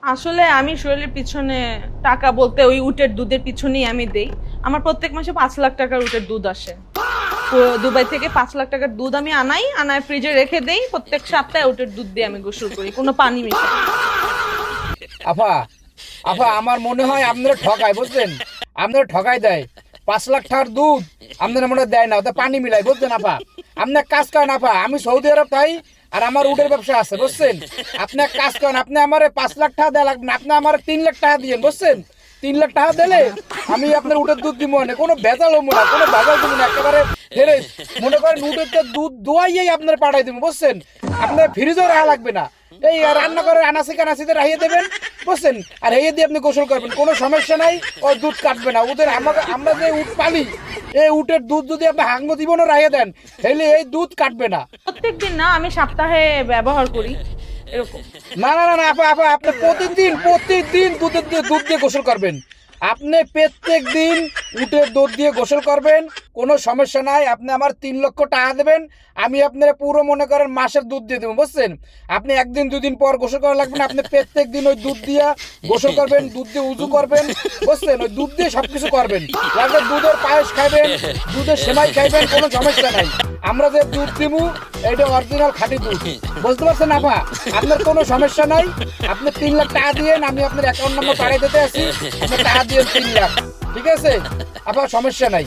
আসলে আমি শরীরের পিছনে টাকা বলতে ওই উটের দুধের পিছনেই আমি দেই। আমার প্রত্যেক মাসে 5 লাখ টাকার উটের দুধ আসে। দুবাই থেকে 5 লাখ টাকার দুধ আমি আনায় ফ্রিজে রেখে দেই। প্রত্যেক সপ্তাহে উটের দুধ দিয়ে আমি গোসল করি, কোনো পানি মিশাই না। আফা, আফা আমার মনে হয় আপনারা ঠকায়, বুঝলেন? আপনারা ঠকাই দেয়। 5 লাখ টাকার দুধ আপনারা মনে হয় দেয় না, ওটা পানি মিলাই, বুঝলেন আফা? আপনি এক কাজ করেন আফা, আমি সৌদি আরব তাই, আর আমার উটের ব্যবসা আছে, বুঝছেন? আপনি এক কাজ করেন, আপনি আমার 5 লাখ টাকা দেওয়া লাগবে না, আপনি আমার 3 লাখ টাকা দিয়েন, বুঝছেন? 3 লাখ টাকা দিলে আমি আপনার উটের দুধ দিব না, কোনো ভেজাল হবো না, কোনো ভেজাল দিব না, একেবারে ফ্রেশ। মনে করেন উটের দুধ দোয়াইয়েই আপনার পাঠাই দেবো, বুঝছেন? আপনার ফ্রিজও রাখা লাগবে না, এই রান্না করে আনাসি কানাসিতে রাখিয়ে দেবেন, বুঝছেন? আর এই দিয়ে আপনি গোসল করবেন, কোনো সমস্যা নাই। ও দুধ কাটবে না, ওদের আমরা যে উট পালি, এই উটের দুধ যদি আপনি হাঙ্গ দিবনও রাখিয়ে দেন, তাহলে এই দুধ কাটবে না। প্রত্যেকদিন না, আমি সপ্তাহে ব্যবহার করি এরকম। না না না না আপা, আপা আপনি প্রতিদিন দুধ দিয়ে গোসল করবেন। আপনি প্রত্যেক দিন উটের দুধ দিয়ে গোসল করবেন, কোনো সমস্যা নাই। আপনি আমার 3 লক্ষ টাকা দেবেন, আমি আপনার পুরো মনে করেন মাসের দুধ দিয়ে দেবো, বুঝছেন? আপনি একদিন দুদিন পর গোসল করা লাগবে না, আপনি প্রত্যেক দিন ওই দুধ দিয়ে গোসল করবেন, দুধ দিয়ে উজু করবেন, বুঝছেন? ওই দুধ দিয়ে সবকিছু করবেন। লাগবে দুধের পায়েস খাইবেন, দুধের সেমাই খাইবেন, কোনো সমস্যা নাই। আমরা যে দুধ দিবো এটা অরিজিনাল খাঁটি দুধ, বুঝতে পারছেন আপা? আপনার কোনো সমস্যা নাই। আপনি 3 লাখ টাকা দিয়েন, আমি আপনার অ্যাকাউন্ট নাম্বার পাঠিয়ে দিতে আসি, আপনি টাকা দিয়েন 3 লাখ, ঠিক আছে আপা? সমস্যা নাই।